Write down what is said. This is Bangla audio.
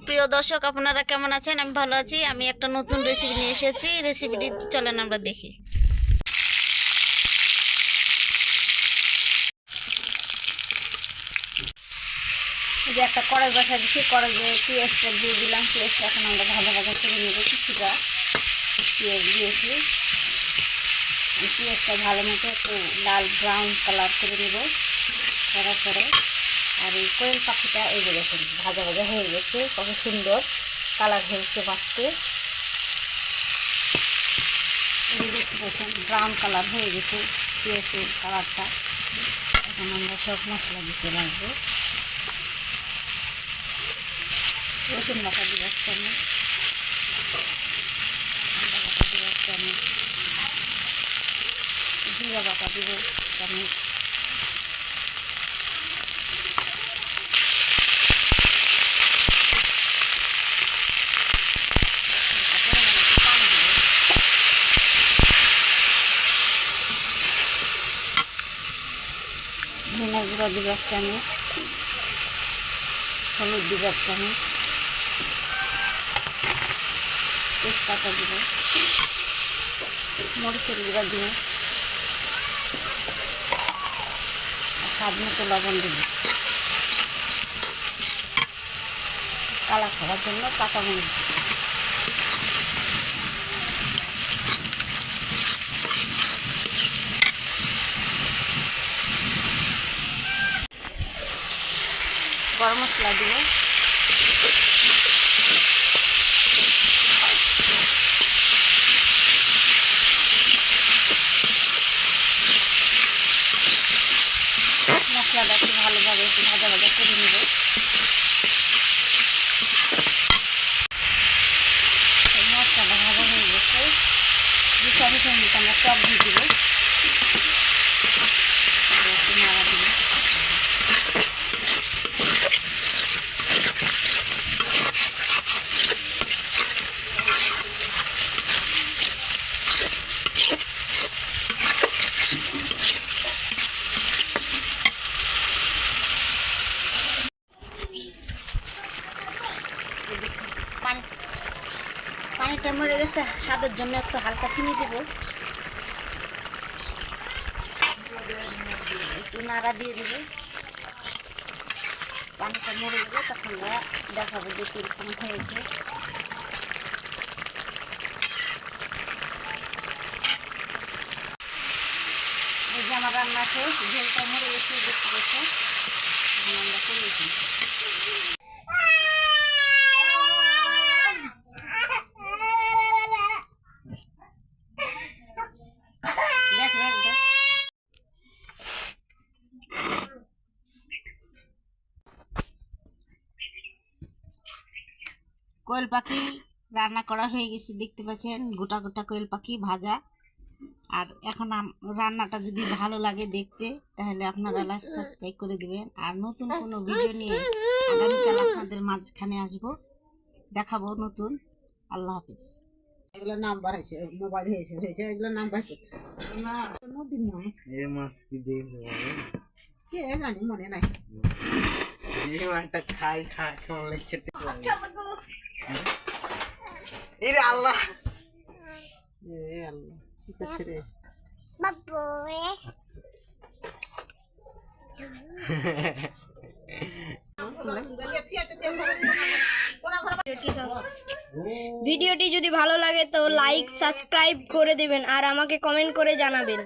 প্রিয় দর্শক, আপনারা কেমন আছেন? আমি ভালো আছি। আমি একটা নতুন রেসিপি নিয়ে এসেছি। রেসিপিটি চলেন আমরা দেখি। যে একটা কড়াই বসা দিচ্ছি, কড়াইয়ে পেঁয়াজটা দিয়ে দিলাম। পেঁয়াজটা এখন আমরা ভাজা ভাজা করে নেব। কিছুটা পেঁয়াজ দিয়েছি, পেঁয়াজটা ভালো মতো একটু লাল ব্রাউন কালার করে নেব করার পরে। আর এই কোয়েল পাখিটা এই যে দেখুন ভাজা ভাজা হয়ে গেছে, কত সুন্দর কালার হয়েছে বাঁচতে। দেখতে পাচ্ছেন ব্রাউন কালার হয়ে গেছে পেঁয়াজের কালারটা। এখন আমরা সব মশলা দিতে লাগবো। রসুন বাটা দিব এক চামচ, আদা বাটা দিব এক চামচ, জিরা বাটা দিব এক চামচ, ধনিয়া গুঁড়া দিব এক চামচ, হলুদ দিব এক চামচ, তেজপাতা দিব, মরিচের গুঁড়া দিব, আর স্বাদ মতো লবণ দিব। কালা খাওয়ার জন্য কাঁচা মরিচ দিব। গরম মশলা দিব, মশলাটা একটু ভালোভাবে একটু ভাজা ভাজা করে নেব। মশলাটা ভাজা হয়ে গেছে, 2 চামচের মতো আমরা টক দিয়ে দিব, একটু নাড়া দিব। পানিটা মরে গেছে, স্বাদের জন্য একটু হালকা চিনি দেব, একটু নাড়া দিয়ে দেব। পানিটা মরে গেলে তখন দেখাবো যে কিরকম হয়েছে। এই যে আমার রান্না শেষ, ঝোলটা মরে গেছে, দেখতে পাচ্ছি। আমরা করেছি কোয়েল পাখি রান্না করা হয়ে গেছে, দেখতে পাচ্ছেন গোটা গোটা কোয়েল পাখি ভাজা। আর এখন রান্নাটা যদি ভালো লাগে দেখতে, তাহলে আপনারা লাইক সাবস্ক্রাইব করে দিবেন। আর নতুন কোনো ভিডিও নিয়ে আগামীকাল আপনাদের মাঝখানে আসবো, দেখাবো নতুন। আল্লাহ হাফিজ। এগুলো নাম্বার হয়েছে, মোবাইল হয়েছে এগুলো নাম্বার করছে না। নদীর মাছ, এই মাছ কি দেখবো কে জানি, মনে নাই। এই মাছটা খাই কেমন লাগছে। এরে আল্লাহ, এ আল্লাহ কি করছে রে বাবু রে। ভিডিওটি যদি ভালো লাগে তো লাইক সাবস্ক্রাইব করে দেবেন আর আমাকে কমেন্ট করে জানাবেন।